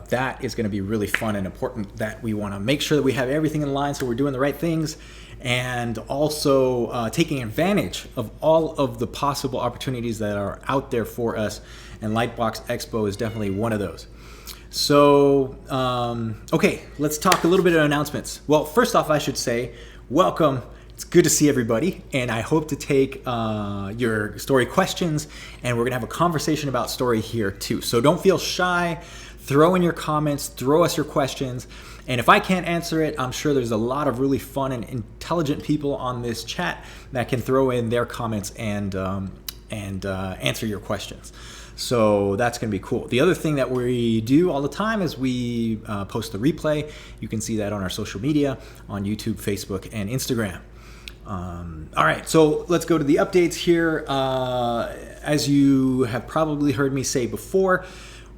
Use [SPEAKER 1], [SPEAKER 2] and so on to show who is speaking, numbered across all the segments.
[SPEAKER 1] that is going to be really fun and important, that we want to make sure that we have everything in line so we're doing the right things, and also taking advantage of all of the possible opportunities that are out there for us. And Lightbox Expo is definitely one of those. So, okay, let's talk a little bit of announcements. Well, first off, I should say, welcome. It's good to see everybody, and I hope to take your story questions, and we're gonna have a conversation about story here too. So don't feel shy, throw in your comments, throw us your questions, and if I can't answer it, I'm sure there's a lot of really fun and intelligent people on this chat that can throw in their comments and answer your questions. So that's going to be cool. The other thing that we do all the time is we post the replay. You can see that on our social media, on YouTube, Facebook, and Instagram. All right, so let's go to the updates here. As you have probably heard me say before,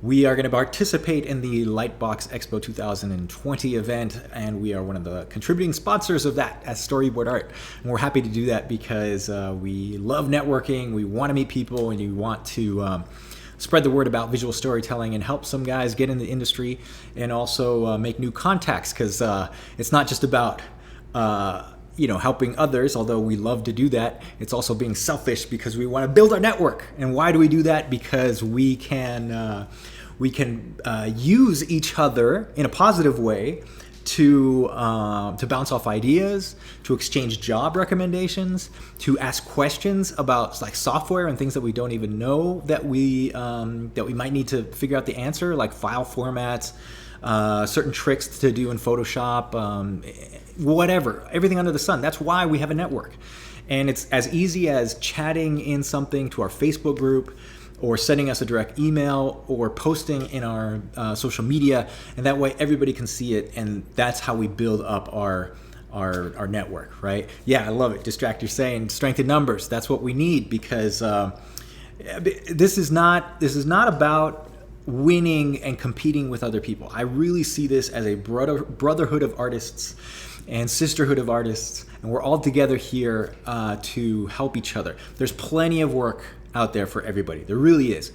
[SPEAKER 1] we are going to participate in the Lightbox Expo 2020 event, and we are one of the contributing sponsors of that as Storyboard Art. And we're happy to do that because we love networking, we want to meet people, and you want to spread the word about visual storytelling and help some guys get in the industry, and also make new contacts, because it's not just about helping others, although we love to do that. It's also being selfish because we want to build our network. And why do we do that? Because we can use each other in a positive way to bounce off ideas, to exchange job recommendations, to ask questions about like software and things that we don't even know that we might need to figure out the answer, like file formats, certain tricks to do in Photoshop, whatever, everything under the sun. That's why we have a network. And it's as easy as chatting in something to our Facebook group, or sending us a direct email, or posting in our social media, and that way everybody can see it, and that's how we build up our network, right? Yeah, I love it. Distract, you're saying strength in numbers. That's what we need, because this is not about winning and competing with other people. I really see this as a brotherhood of artists and sisterhood of artists, and we're all together here to help each other. There's plenty of work out there for everybody. There really is.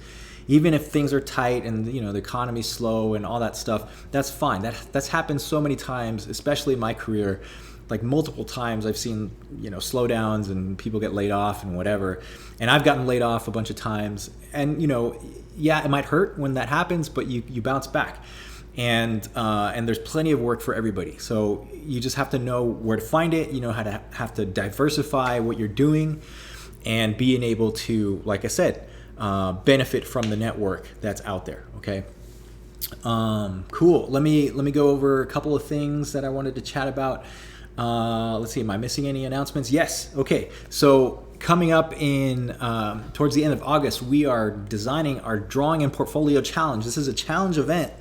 [SPEAKER 1] Even if things are tight and the economy's slow and all that stuff, that's fine. That's happened so many times, especially in my career. Like multiple times I've seen slowdowns and people get laid off and whatever. And I've gotten laid off a bunch of times. And yeah, it might hurt when that happens, but you bounce back. And there's plenty of work for everybody. So you just have to know where to find it. Have to diversify what you're doing, and being able to, like I said, benefit from the network that's out there. Okay. Cool. Let me go over a couple of things that I wanted to chat about. Let's see. Am I missing any announcements? Yes. Okay. So coming up in towards the end of August, we are designing our Drawing and Portfolio Challenge. This is a challenge event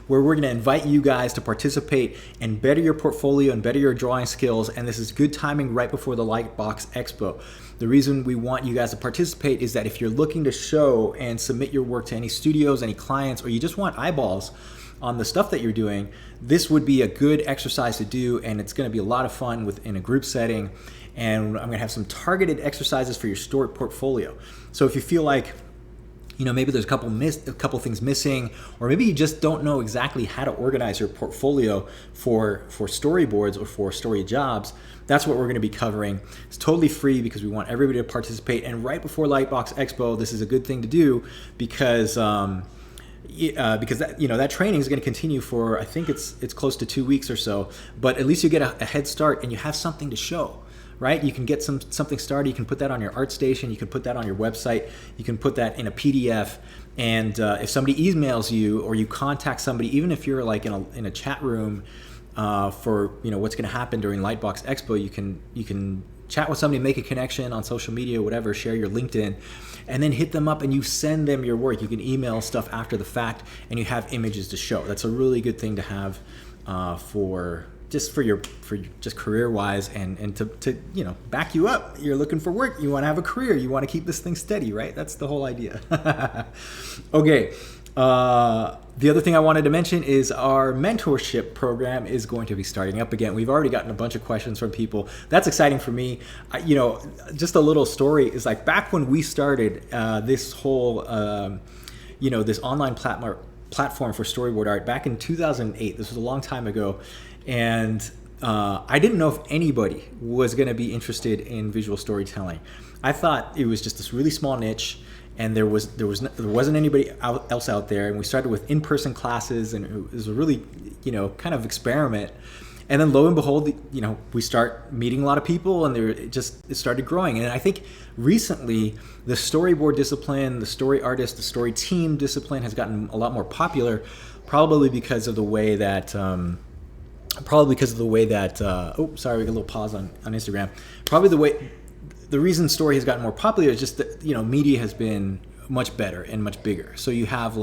[SPEAKER 1] where we're going to invite you guys to participate and better your portfolio and better your drawing skills. And this is good timing right before the Lightbox Expo. The reason we want you guys to participate is that if you're looking to show and submit your work to any studios, any clients, or you just want eyeballs on the stuff that you're doing, this would be a good exercise to do, and it's going to be a lot of fun in a group setting. And I'm going to have some targeted exercises for your story portfolio. So if you feel like maybe there's a couple things missing, or maybe you just don't know exactly how to organize your portfolio for storyboards or for story jobs, that's what we're going to be covering. It's totally free because we want everybody to participate. And right before Lightbox Expo, this is a good thing to do because that training is going to continue for, I think it's close to 2 weeks or so. But at least you get a head start and you have something to show. Right? You can get something started. You can put that on your ArtStation. You can put that on your website. You can put that in a PDF. And if somebody emails you, or you contact somebody, even if you're like in a chat room for what's going to happen during Lightbox Expo, you can chat with somebody, make a connection on social media, whatever, share your LinkedIn, and then hit them up and you send them your work. You can email stuff after the fact, and you have images to show. That's a really good thing to have for career-wise, and to back you up. You're looking for work. You want to have a career. You want to keep this thing steady, right? That's the whole idea. Okay. The other thing I wanted to mention is our mentorship program is going to be starting up again. We've already gotten a bunch of questions from people. That's exciting for me. Just a little story is like back when we started this whole, this online platform for storyboard art back in 2008. This was a long time ago, and I didn't know if anybody was going to be interested in visual storytelling. I thought it was just this really small niche, and there wasn't anybody else out there. And we started with in-person classes, and it was a really, kind of experiment. And then lo and behold, we start meeting a lot of people, and it started growing. And I think recently the storyboard discipline, the story artist, the story team discipline has gotten a lot more popular, probably because of the way that. Oh, sorry, we got a little pause on Instagram. The reason story has gotten more popular is just that, media has been much better and much bigger. So you have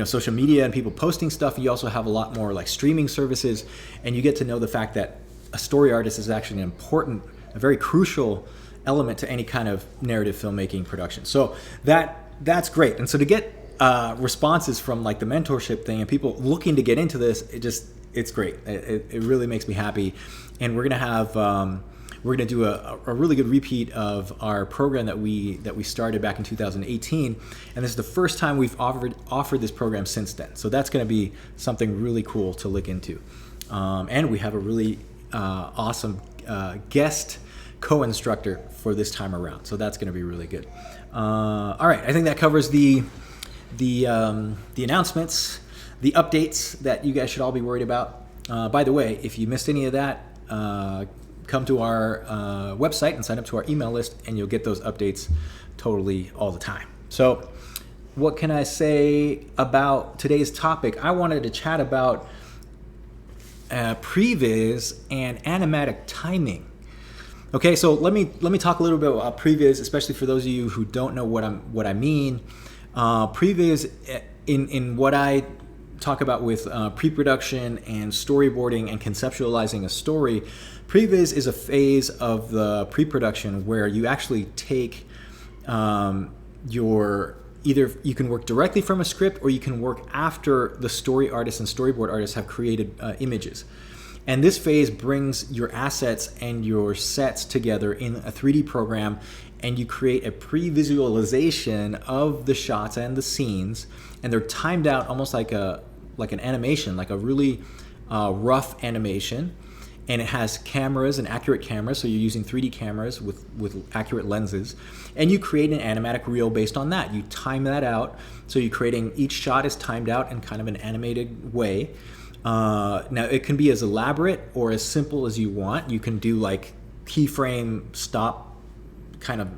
[SPEAKER 1] social media and people posting stuff. You also have a lot more like streaming services, and you get to know the fact that a story artist is actually a very crucial element to any kind of narrative filmmaking production. So that's great. And so to get responses from like the mentorship thing and people looking to get into this, it's great. It really makes me happy. And we're gonna do a really good repeat of our program that we started back in 2018, and this is the first time we've offered this program since then. So that's going to be something really cool to look into, and we have a really awesome guest co-instructor for this time around. So that's going to be really good. All right, I think that covers the announcements, the updates that you guys should all be worried about. By the way, if you missed any of that, come to our website and sign up to our email list, and you'll get those updates totally all the time. So what can I say about today's topic? I wanted to chat about previs and animatic timing. Okay, so let me talk a little bit about previs, especially for those of you who don't know what I mean. Previs, in what I talk about with pre-production and storyboarding and conceptualizing a story, previs is a phase of the pre-production where you actually take either you can work directly from a script, or you can work after the story artists and storyboard artists have created images. And this phase brings your assets and your sets together in a 3D program, and you create a pre-visualization of the shots and the scenes, and they're timed out almost like an animation, like a really rough animation. And it has cameras and accurate cameras, so you're using 3D cameras with accurate lenses, and you create an animatic reel based on that. You time that out, so you're creating, each shot is timed out in kind of an animated way. Now it can be as elaborate or as simple as you want. You can do like keyframe stop, kind of,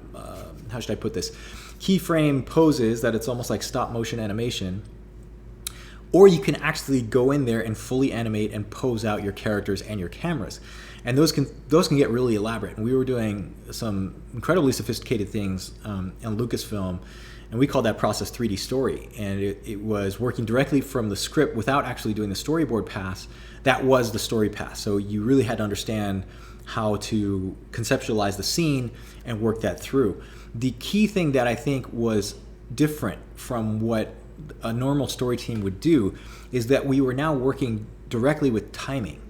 [SPEAKER 1] how should I put this? Keyframe poses that it's almost like stop motion animation. Or you can actually go in there and fully animate and pose out your characters and your cameras. And those can get really elaborate. And we were doing some incredibly sophisticated things in Lucasfilm, and we called that process 3D Story. And it was working directly from the script without actually doing the storyboard pass. That was the story pass. So you really had to understand how to conceptualize the scene and work that through. The key thing that I think was different from what a normal story team would do is that we were now working directly with timing.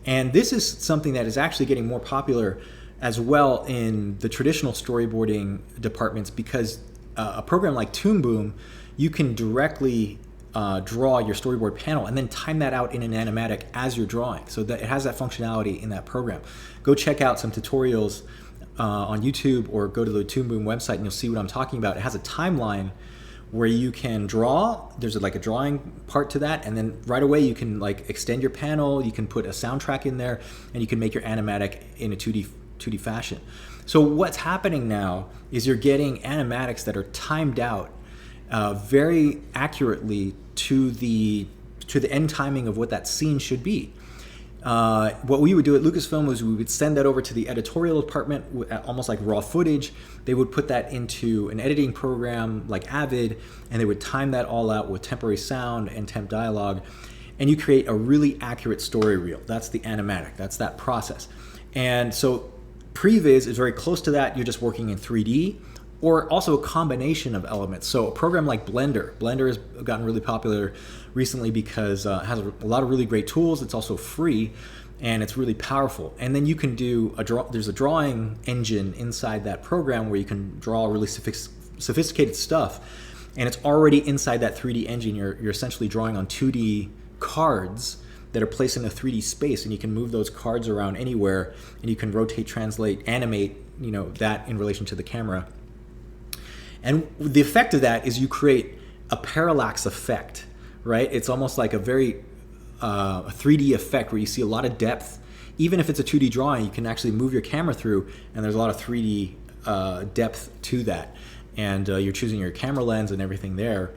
[SPEAKER 1] And this is something that is actually getting more popular as well in the traditional storyboarding departments, because a program like Toon Boom, you can directly draw your storyboard panel and then time that out in an animatic as you're drawing. So that it has that functionality in that program. Go check out some tutorials on YouTube, or go to the Toon Boom website, and you'll see what I'm talking about. It has a timeline where you can draw. There's like a drawing part to that, and then right away you can like extend your panel, you can put a soundtrack in there, and you can make your animatic in a 2D fashion. So what's happening now is you're getting animatics that are timed out very accurately to the end timing of what that scene should be. What we would do at Lucasfilm was we would send that over to the editorial department, almost like raw footage. They would put that into an editing program like Avid, and they would time that all out with temporary sound and temp dialogue, and you create a really accurate story reel. That's the animatic, that's that process. And so previs is very close to that. You're just working in 3D, or also a combination of elements. So a program like Blender has gotten really popular recently because it has a lot of really great tools. It's also free, and it's really powerful. And then you can do there's a drawing engine inside that program where you can draw really sophisticated stuff. and it's already inside that 3D engine. You're essentially drawing on 2D cards that are placed in a 3D space, and you can move those cards around anywhere, and you can rotate, translate, animate, that in relation to the camera. And the effect of that is you create a parallax effect, right? It's almost like a very 3D effect where you see a lot of depth. Even if it's a 2D drawing, you can actually move your camera through, and there's a lot of 3D depth to that. And you're choosing your camera lens and everything there.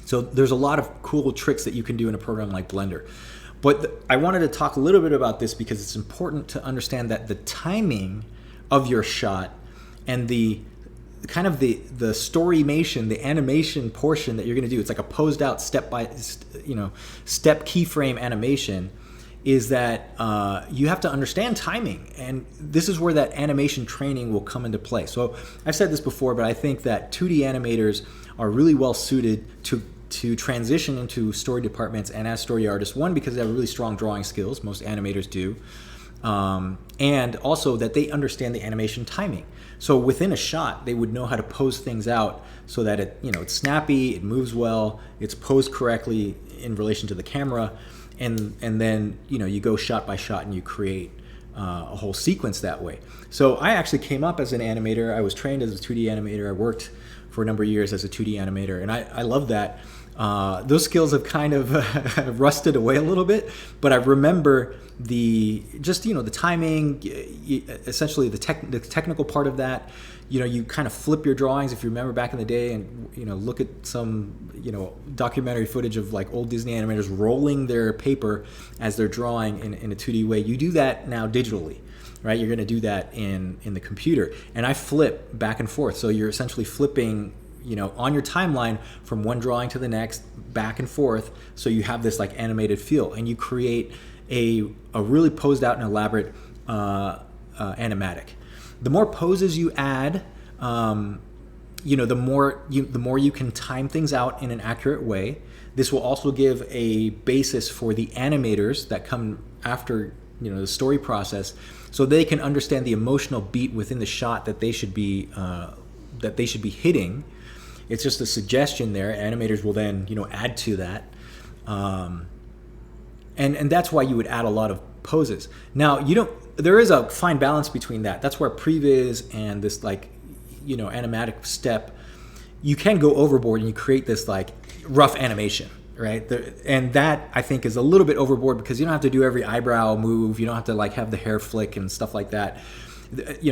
[SPEAKER 1] So there's a lot of cool tricks that you can do in a program like Blender. But I wanted to talk a little bit about this because it's important to understand that the timing of your shot and the kind of the storymation, the animation portion that you're going to do, it's like a posed out step keyframe animation, is that you have to understand timing. And this is where that animation training will come into play. So I've said this before, but I think that 2D animators are really well suited to transition into story departments and as story artists. One, because they have really strong drawing skills, most animators do, and also that they understand the animation timing. So within a shot, they would know how to pose things out so that it's snappy, it moves well, it's posed correctly in relation to the camera, and then you go shot by shot and you create a whole sequence that way. So I actually came up as an animator. I was trained as a 2D animator. I worked for a number of years as a 2D animator, and I love that. Those skills have kind of rusted away a little bit, but I remember the timing, essentially the technical part of that. You kind of flip your drawings, if you remember back in the day, and look at some documentary footage of like old Disney animators rolling their paper as they're drawing in a 2D way. You do that now digitally, right? You're going to do that in the computer, and I flip back and forth. So you're essentially flipping on your timeline from one drawing to the next, back and forth, so you have this like animated feel, and you create a really posed out and elaborate animatic. The more poses you add, the more you can time things out in an accurate way. This will also give a basis for the animators that come after the story process, so they can understand the emotional beat within the shot that they should be hitting. It's just a suggestion there. Animators will then add to that, and that's why you would add a lot of poses. Now there is a fine balance between that. That's where previs and this animatic step, you can go overboard and you create this like rough animation, right? And that I think is a little bit overboard because you don't have to do every eyebrow move. You don't have to like have the hair flick and stuff like that.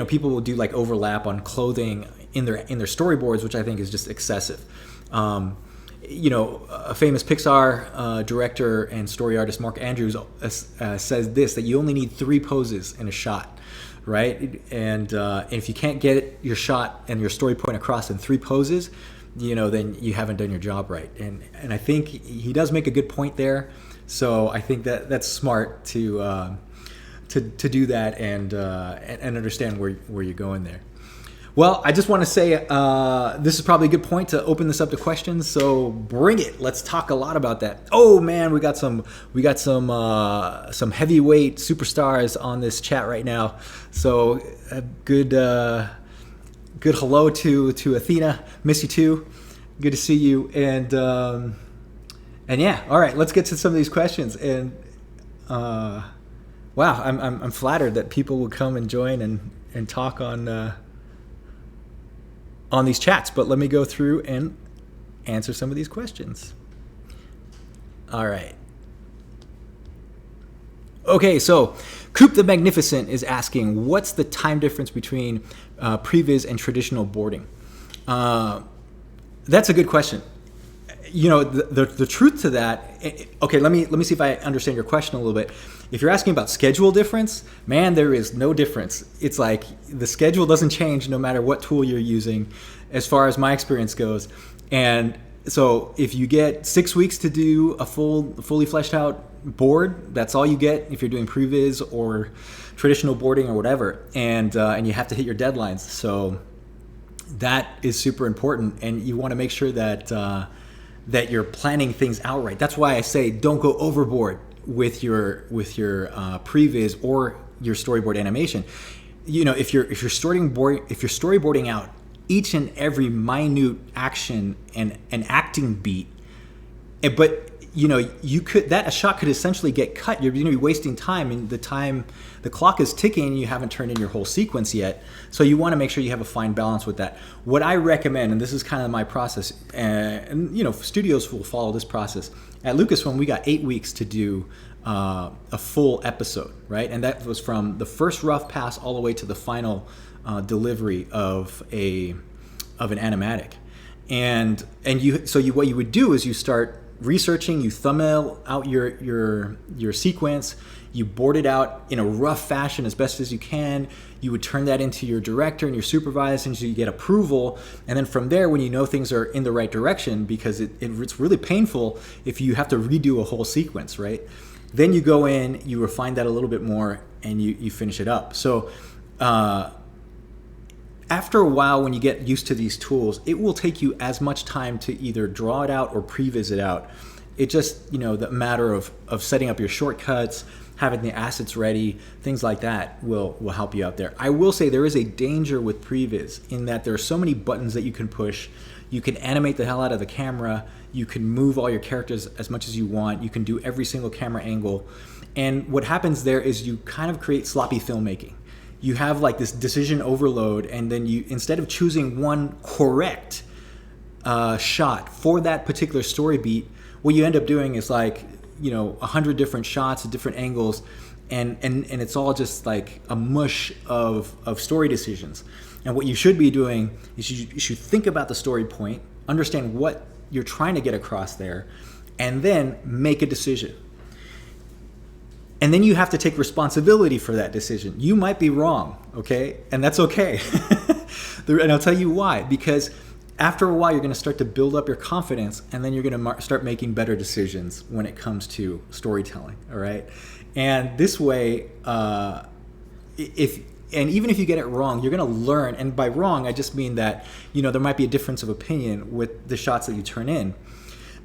[SPEAKER 1] People will do like overlap on clothing in their storyboards, which I think is just excessive. A famous Pixar director and story artist, Mark Andrews, says this, that you only need 3 poses in a shot, right? And if you can't get your shot and your story point across in 3 poses, then you haven't done your job right. And I think he does make a good point there. So I think that's smart to do that and understand where you're going there. Well, I just want to say this is probably a good point to open this up to questions. So bring it. Let's talk a lot about that. Oh man, we got some heavyweight superstars on this chat right now. So good hello to Athena. Miss you too. Good to see you. And yeah, all right. Let's get to some of these questions. And wow, I'm flattered that people will come and join and talk on these chats, but let me go through and answer some of these questions. All right. Okay, so Coop the Magnificent is asking, what's the time difference between previs and traditional boarding? That's a good question. The truth to that, okay, let me see if I understand your question a little bit. If you're asking about schedule difference, man, there is no difference. It's like the schedule doesn't change no matter what tool you're using, as far as my experience goes. And so if you get 6 weeks to do a fully fleshed out board, that's all you get if you're doing previs or traditional boarding or whatever. And you have to hit your deadlines. So that is super important, and you want to make sure that you're planning things out right. That's why I say don't go overboard with your previs or your storyboard animation. If you're storyboarding out each and every minute action and acting beat. But you could, that a shot could essentially get cut. You're going to be wasting time, and the clock is ticking, and you haven't turned in your whole sequence yet. So you want to make sure you have a fine balance with that. What I recommend, and this is kind of my process, and studios will follow this process. At Lucasfilm, we got 8 weeks to do a full episode, right? And that was from the first rough pass all the way to the final delivery of an animatic. And what you would do is you start researching, you thumbnail out your sequence, you board it out in a rough fashion as best as you can. You would turn that into your director and your supervisor, and so you get approval. And then from there, when you know things are in the right direction, because it's really painful if you have to redo a whole sequence, right? Then you go in, you refine that a little bit more, and you finish it up. So after a while, when you get used to these tools, it will take you as much time to either draw it out or pre-visit out. It just, the matter of setting up your shortcuts, having the assets ready, things like that will help you out there. I will say there is a danger with previs in that there are so many buttons that you can push. You can animate the hell out of the camera. You can move all your characters as much as you want. You can do every single camera angle. And what happens there is you kind of create sloppy filmmaking. You have like this decision overload, and then you, instead of choosing one correct shot for that particular story beat, what you end up doing is like 100 different shots at different angles, and it's all just like a mush of story decisions. And what you should be doing is you should think about the story point, understand what you're trying to get across there, and then make a decision. And then you have to take responsibility for that decision. You might be wrong, okay? And that's okay. And I'll tell you why. Because after a while, you're going to start to build up your confidence, and then you're going to start making better decisions when it comes to storytelling, all right? And this way, even if you get it wrong, you're going to learn. And by wrong, I just mean that, there might be a difference of opinion with the shots that you turn in.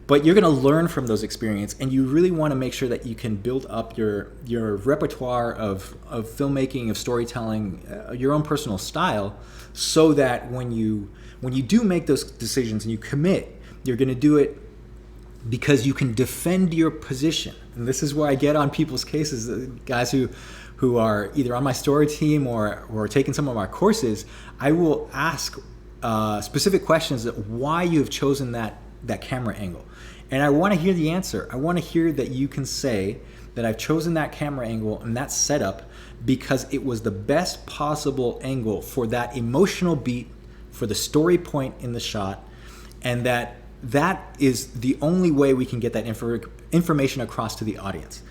[SPEAKER 1] But you're going to learn from those experiences, and you really want to make sure that you can build up your repertoire of filmmaking, of storytelling, your own personal style, so that when you do make those decisions and you commit, you're going to do it because you can defend your position. And this is where I get on people's cases, guys who are either on my story team or are taking some of my courses. I will ask specific questions that why you have chosen that camera angle. And I want to hear the answer. I want to hear that you can say that I've chosen that camera angle and that setup because it was the best possible angle for that emotional beat, for the story point in the shot, and that is the only way we can get that information across to the audience.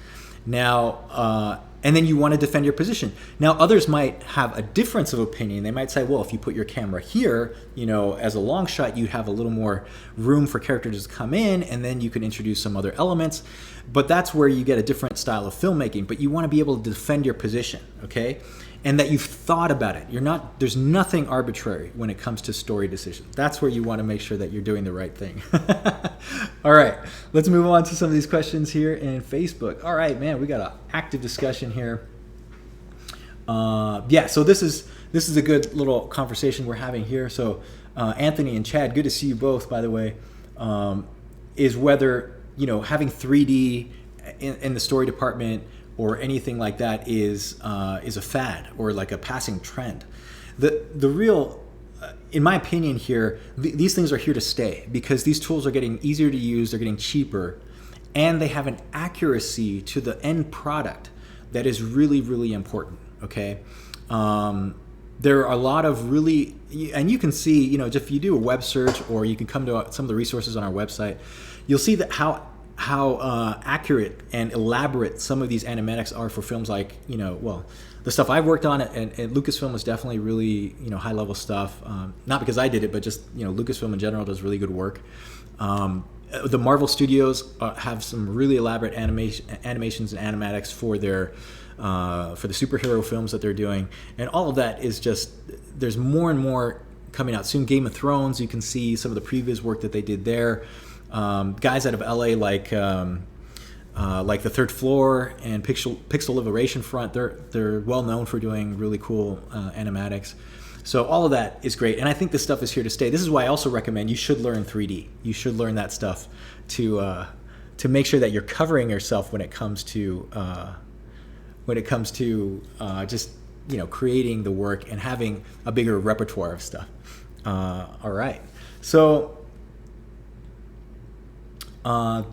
[SPEAKER 1] Now, and then you want to defend your position. Now, others might have a difference of opinion. They might say, well, if you put your camera here, as a long shot, you have a little more room for characters to come in, and then you can introduce some other elements. But that's where you get a different style of filmmaking. But you want to be able to defend your position, okay? And that you've thought about it. There's nothing arbitrary when it comes to story decisions. That's where you want to make sure that you're doing the right thing. All right, let's move on to some of these questions here in Facebook. All right, man, we got an active discussion here. So this is a good little conversation we're having here. So Anthony and Chad, good to see you both, by the way, is whether, having 3D in the story department or anything like that is a fad or like a passing trend. The real, in my opinion here, these things are here to stay because these tools are getting easier to use, they're getting cheaper, and they have an accuracy to the end product that is really, really important, okay? There are a lot of really, and you can see, if you do a web search or you can come to some of the resources on our website, you'll see that how accurate and elaborate some of these animatics are for films like, the stuff I've worked on and Lucasfilm is definitely really, high level stuff. Not because I did it, but just, Lucasfilm in general does really good work. The Marvel Studios have some really elaborate animations and animatics for their for the superhero films that they're doing. And all of that is just, there's more and more coming out soon. Game of Thrones, you can see some of the previous work that they did there. Guys out of LA like The Third Floor and Pixel Liberation Front, they're well known for doing really cool animatics. So all of that is great, and I think this stuff is here to stay. This is why I also recommend you should learn 3D. You should learn that stuff to make sure that you're covering yourself when it comes to just creating the work and having a bigger repertoire of stuff. All right, so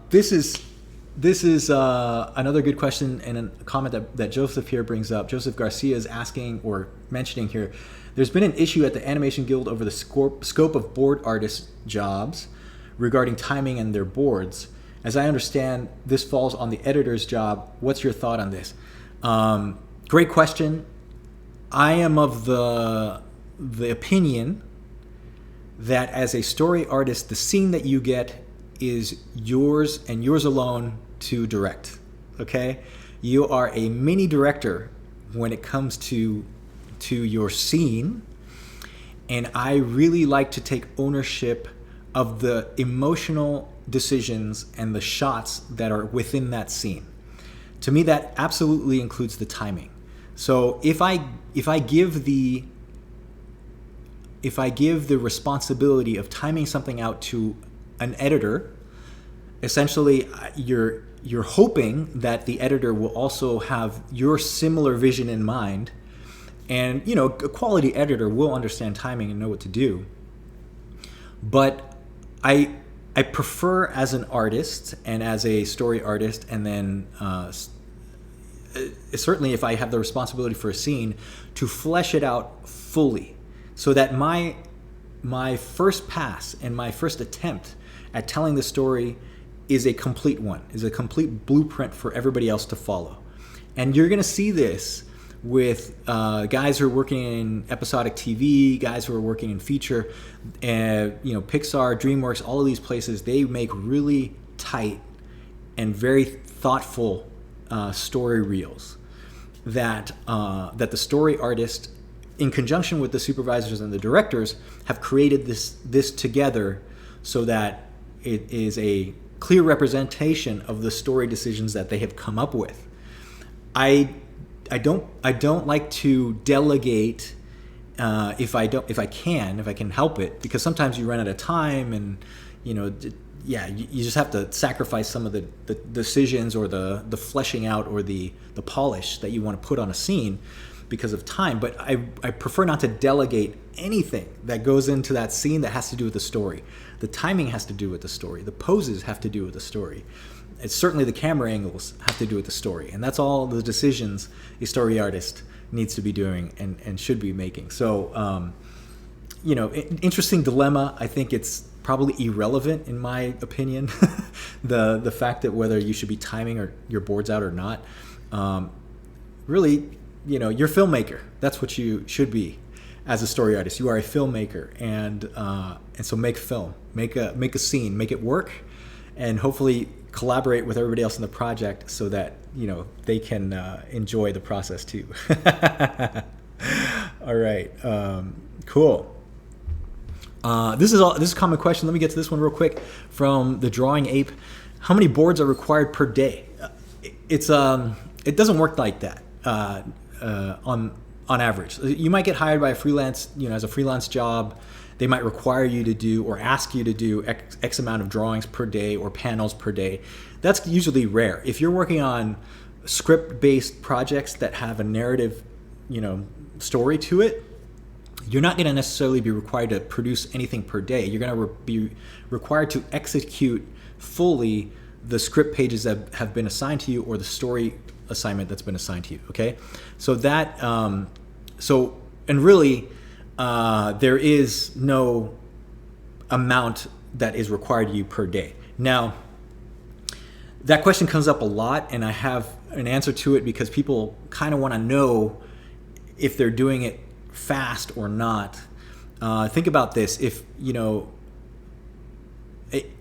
[SPEAKER 1] this is another good question and a comment that Joseph here brings up. Joseph Garcia is asking or mentioning here, there's been an issue at the Animation Guild over the scope of board artist jobs regarding timing and their boards. As I understand, this falls on the editor's job. What's your thought on this? Great question. I am of the opinion that as a story artist, the scene that you get is yours and yours alone to direct. Okay? You are a mini director when it comes to your scene, and I really like to take ownership of the emotional decisions and the shots that are within that scene. To me, that absolutely includes the timing. So if I give the responsibility of timing something out to an editor, essentially you're hoping that the editor will also have your similar vision in mind, and a quality editor will understand timing and know what to do. But I prefer, as an artist and as a story artist, and then certainly if I have the responsibility for a scene, to flesh it out fully, so that my first pass and my first attempt at telling the story is a complete one, is a complete blueprint for everybody else to follow. And you're going to see this with guys who are working in episodic TV, guys who are working in feature, Pixar, DreamWorks, all of these places. They make really tight and very thoughtful story reels that the story artist, in conjunction with the supervisors and the directors, have created this together, so that it is a clear representation of the story decisions that they have come up with. I don't like to delegate if I can help it, because sometimes you run out of time, and you just have to sacrifice some of the decisions or the fleshing out or the polish that you want to put on a scene because of time. But I prefer not to delegate anything that goes into that scene that has to do with the story. The timing has to do with the story. The poses have to do with the story. It's certainly the camera angles have to do with the story. And that's all the decisions a story artist needs to be doing and should be making. So, interesting dilemma. I think it's probably irrelevant, in my opinion, the fact that whether you should be timing or your boards out or not. Really, you're a filmmaker. That's what you should be as a story artist. You are a filmmaker, and so make film, make a scene, make it work, and hopefully collaborate with everybody else in the project so that they can enjoy the process too. All right, cool. This is a common question. Let me get to this one real quick from the Drawing Ape. How many boards are required per day? It doesn't work like that on average. You might get hired by a freelance, as a freelance job. They might require you to do or ask you to do X amount of drawings per day or panels per day. That's usually rare. If you're working on script-based projects that have a narrative, story to it, you're not going to necessarily be required to produce anything per day. You're going to be required to execute fully the script pages that have been assigned to you, or the story assignment that's been assigned to you. Okay, so that and really, there is no amount that is required of you per day. Now, that question comes up a lot, and I have an answer to it because people kind of want to know if they're doing it fast or not. Think about this. If,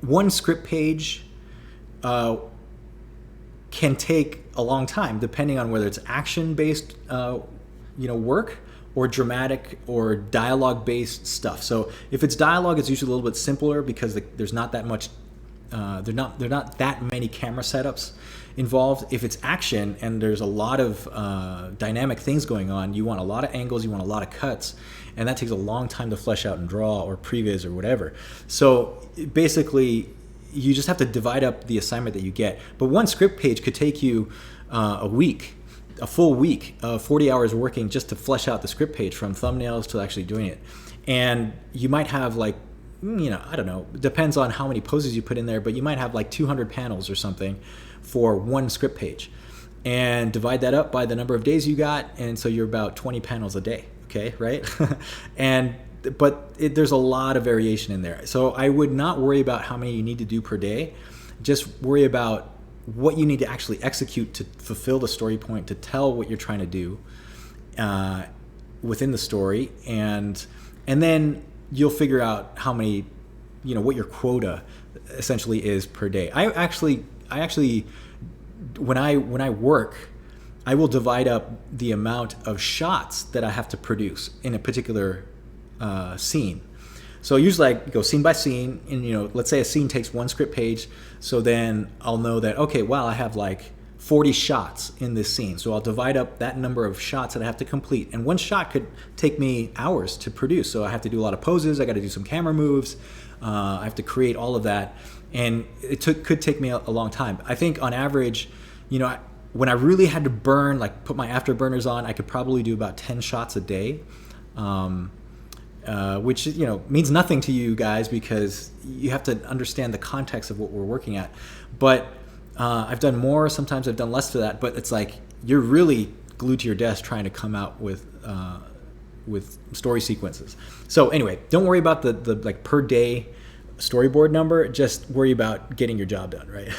[SPEAKER 1] one script page can take a long time, depending on whether it's action-based, work, or dramatic or dialogue-based stuff. So if it's dialogue, it's usually a little bit simpler because there's not that much they're not that many camera setups involved. If it's action and there's a lot of dynamic things going on, you want a lot of angles, you want a lot of cuts, and that takes a long time to flesh out and draw or previs or whatever. So basically, you just have to divide up the assignment that you get. But one script page could take you a week, a full week, 40 hours working just to flesh out the script page from thumbnails to actually doing it. And you might have like, I don't know, it depends on how many poses you put in there, but you might have like 200 panels or something for one script page. And divide that up by the number of days you got, and so you're about 20 panels a day, okay, right? But there's a lot of variation in there. So I would not worry about how many you need to do per day. Just worry about what you need to actually execute to fulfill the story point, to tell what you're trying to do within the story, and then you'll figure out how many, what your quota essentially is per day. I actually when I work, I will divide up the amount of shots that I have to produce in a particular scene. So usually I go scene by scene, and let's say a scene takes one script page, so then I'll know that, okay, wow, I have like 40 shots in this scene. So I'll divide up that number of shots that I have to complete. And one shot could take me hours to produce. So I have to do a lot of poses, I got to do some camera moves, I have to create all of that. And it could take me a long time. I think on average, when I really had to burn, like put my afterburners on, I could probably do about 10 shots a day. Which means nothing to you guys because you have to understand the context of what we're working at. But I've done more, sometimes I've done less to that, but it's like you're really glued to your desk trying to come out with story sequences. So anyway, don't worry about the like per day storyboard number, just worry about getting your job done, right?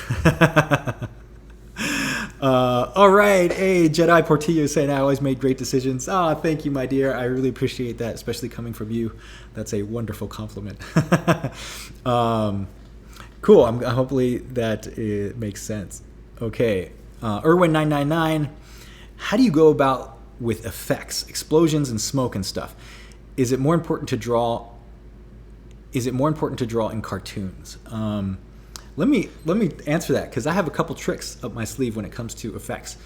[SPEAKER 1] All right. Hey, Jedi Portillo saying I always made great decisions. Thank you, my dear. I really appreciate that, especially coming from you. That's a wonderful compliment. Cool. Hopefully that it makes sense. Okay. Irwin999, how do you go about with effects, explosions and smoke and stuff? Is it more important to draw in cartoons? Let me answer that because I have a couple tricks up my sleeve when it comes to effects.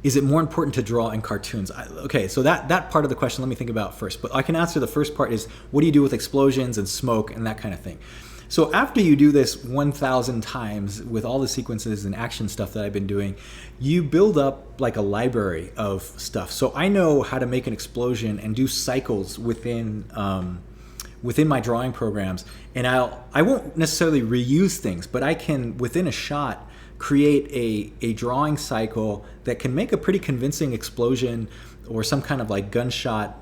[SPEAKER 1] Is it more important to draw in cartoons? Okay, so that part of the question, let me think about first. But I can answer the first part is, what do you do with explosions and smoke and that kind of thing? So after you do this 1,000 times with all the sequences and action stuff that I've been doing, you build up like a library of stuff. So I know how to make an explosion and do cycles within my drawing programs, and I won't necessarily reuse things, but I can, within a shot, create a drawing cycle that can make a pretty convincing explosion or some kind of like gunshot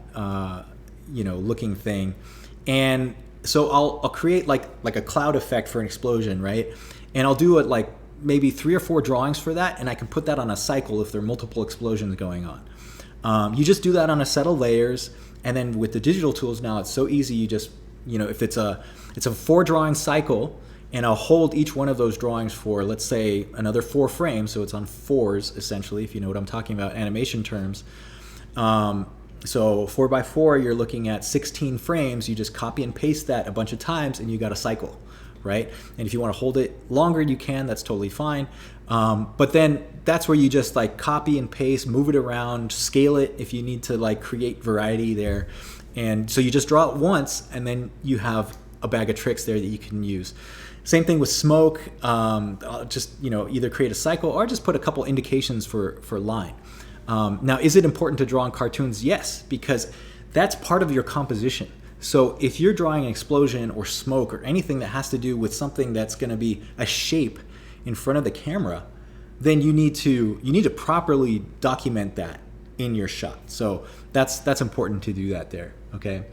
[SPEAKER 1] looking thing. And so I'll create like a cloud effect for an explosion, right? And I'll do it like maybe 3 or 4 drawings for that, and I can put that on a cycle if there are multiple explosions going on. You just do that on a set of layers. And then with the digital tools now, it's so easy. You just, if it's a 4 drawing cycle, and I'll hold each one of those drawings for, let's say, another 4 frames. So it's on 4s, essentially, if you know what I'm talking about, animation terms. So 4x4, you're looking at 16 frames. You just copy and paste that a bunch of times, and you got a cycle, right? And if you want to hold it longer, you can. That's totally fine. But then that's where you just like copy and paste, move it around, scale it if you need to like create variety there. And so you just draw it once, and then you have a bag of tricks there that you can use. Same thing with smoke. Just either create a cycle or just put a couple indications for line. Now, is it important to draw in cartoons? Yes, because that's part of your composition. So if you're drawing an explosion or smoke or anything that has to do with something that's going to be a shape in front of the camera, then you need to properly document that in your shot. So that's important to do that there. Okay.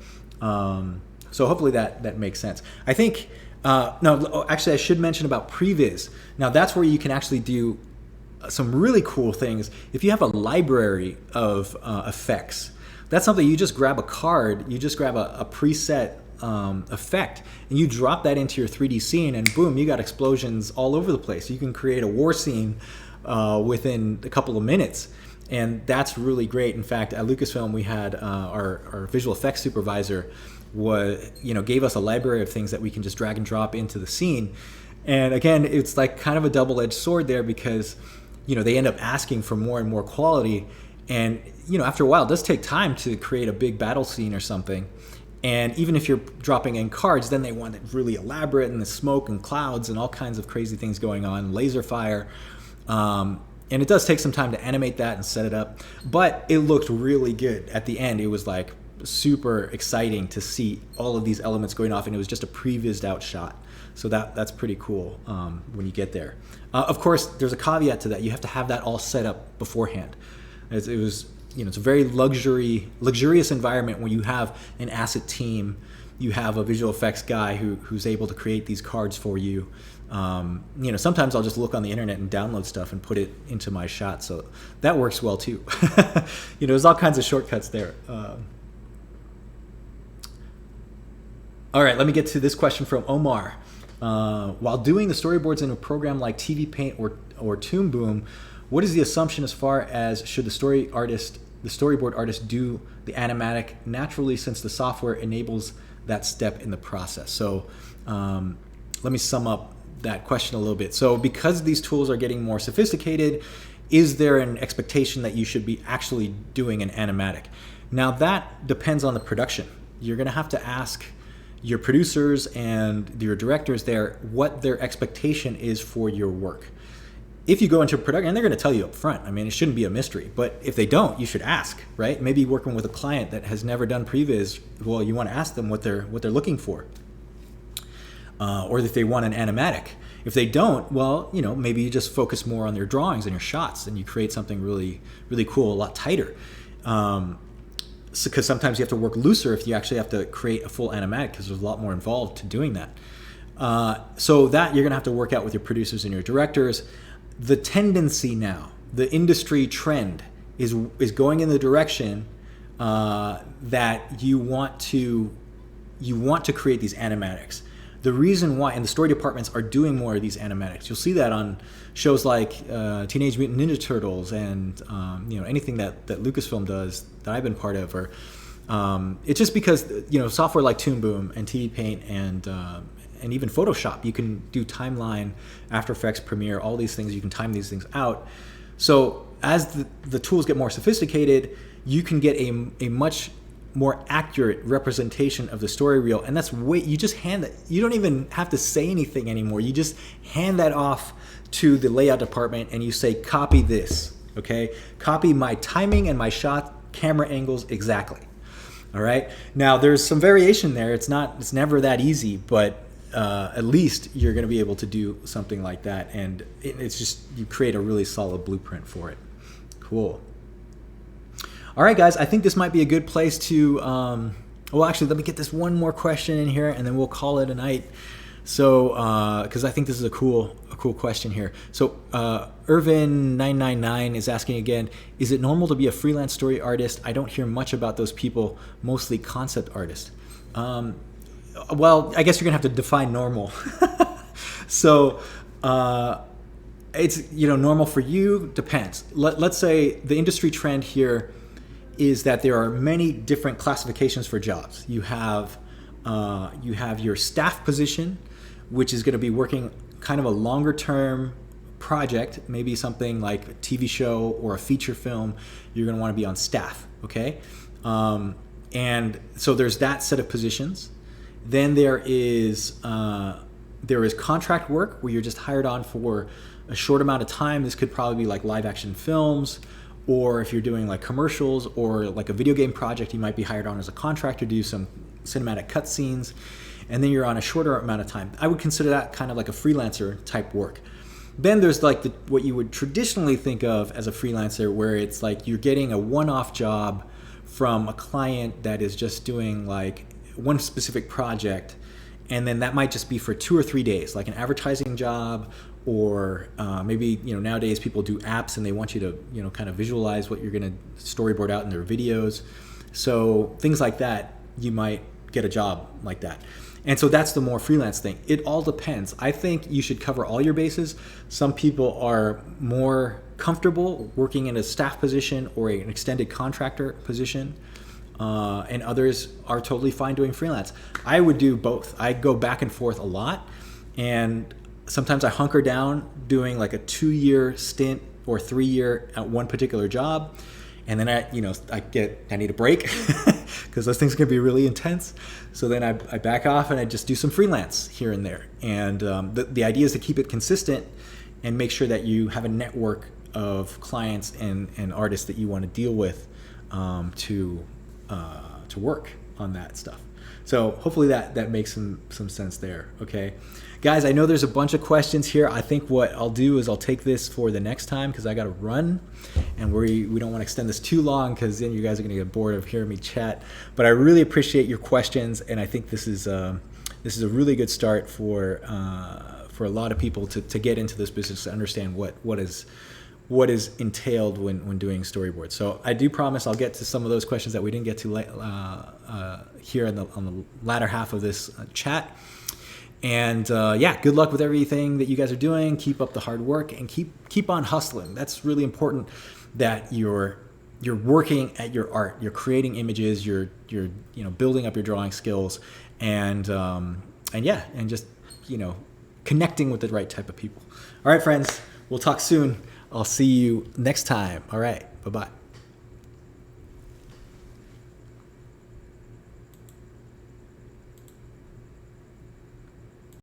[SPEAKER 1] So hopefully that makes sense. I think no, actually I should mention about previs. Now that's where you can actually do some really cool things. If you have a library of effects, that's something you just grab a card, you just grab a preset effect, and you drop that into your 3D scene, and boom, you got explosions all over the place. You can create a war scene within a couple of minutes, and that's really great. In fact, at Lucasfilm, we had our visual effects supervisor gave us a library of things that we can just drag and drop into the scene. And again, it's like kind of a double-edged sword there, because they end up asking for more and more quality. And after a while, it does take time to create a big battle scene or something. And even if you're dropping in cards, then they want it really elaborate, and the smoke and clouds and all kinds of crazy things going on, laser fire. And it does take some time to animate that and set it up. But it looked really good at the end. It was like super exciting to see all of these elements going off, and it was just a pre-vised out shot. So that's pretty cool when you get there. Of course, there's a caveat to that. You have to have that all set up beforehand. It was, it's a very luxurious environment when you have an asset team. You have a visual effects guy who's able to create these cards for you. Sometimes I'll just look on the internet and download stuff and put it into my shot. So that works well too. There's all kinds of shortcuts there. All right, let me get to this question from Omar. While doing the storyboards in a program like TV Paint or Toon Boom, what is the assumption as far as should the storyboard artist do the animatic naturally, since the software enables that step in the process? So let me sum up that question a little bit. So because these tools are getting more sophisticated, is there an expectation that you should be actually doing an animatic? Now that depends on the production. You're going to have to ask your producers and your directors there what their expectation is for your work. If you go into production, and they're going to tell you up front, I mean, it shouldn't be a mystery, but if they don't, you should ask, right? Maybe working with a client that has never done previs, well, you want to ask them what they're looking for, or if they want an animatic. If they don't, well, maybe you just focus more on their drawings and your shots, and you create something really, really cool, a lot tighter. Because sometimes you have to work looser if you actually have to create a full animatic, because there's a lot more involved to doing that. So that you're going to have to work out with your producers and your directors. The tendency now, the industry trend is going in the direction that you want to create these animatics. The reason why, and the story departments are doing more of these animatics. You'll see that on shows like Teenage Mutant Ninja Turtles and anything that Lucasfilm does that I've been part of. Or it's just because software like Toon Boom and TV Paint and even Photoshop, you can do timeline, After Effects, Premiere, all these things. You can time these things out. So as the tools get more sophisticated, you can get a much more accurate representation of the story reel, and you just hand that. You don't even have to say anything anymore. You just hand that off to the layout department, and you say, copy this, okay? Copy my timing and my shot camera angles exactly. All right. Now there's some variation there. It's never that easy, but at least you're going to be able to do something like that, and it's just you create a really solid blueprint for it. Cool. All right, guys, I think this might be a good place to, well, actually, let me get this one more question in here, and then we'll call it a night. So, because I think this is a cool question here. So, Irvin999 is asking again, is it normal to be a freelance story artist? I don't hear much about those people, mostly concept artists. Well, I guess you're going to have to define normal. So, it's, normal for you, depends. Let's say the industry trend here is that there are many different classifications for jobs. You have your staff position, which is going to be working kind of a longer term project, maybe something like a TV show or a feature film. You're going to want to be on staff, okay? And so there's that set of positions. Then there is contract work where you're just hired on for a short amount of time. This could probably be like live action films, or if you're doing like commercials or like a video game project, you might be hired on as a contractor to do some cinematic cutscenes, and then you're on a shorter amount of time. I would consider that kind of like a freelancer type work. Then there's like what you would traditionally think of as a freelancer, where it's like you're getting a one-off job from a client that is just doing like one specific project, and then that might just be for 2 or 3 days, like an advertising job. Or maybe nowadays people do apps and they want you to kind of visualize what you're going to storyboard out in their videos. So things like that, you might get a job like that. And so that's the more freelance thing. It all depends. I think you should cover all your bases. Some people are more comfortable working in a staff position or an extended contractor position. and others are totally fine doing freelance. I would do both. I go back and forth a lot, and sometimes I hunker down doing like a 2-year stint or 3-year at one particular job, and then I need a break because those things can be really intense. So then I back off and I just do some freelance here and there. And the idea is to keep it consistent and make sure that you have a network of clients and artists that you want to deal with to work on that stuff. So hopefully that makes some sense there. Okay, guys, I know there's a bunch of questions here. I think what I'll do is I'll take this for the next time because I got to run, and we don't want to extend this too long because then you guys are going to get bored of hearing me chat. But I really appreciate your questions, and I think this is a really good start for a lot of people to get into this business, to understand what is entailed when doing storyboards. So I do promise I'll get to some of those questions that we didn't get to here on the latter half of this chat. And good luck with everything that you guys are doing. Keep up the hard work and keep on hustling. That's really important, that you're working at your art. You're creating images. You're building up your drawing skills, and just connecting with the right type of people. All right, friends. We'll talk soon. I'll see you next time. All right. Bye-bye.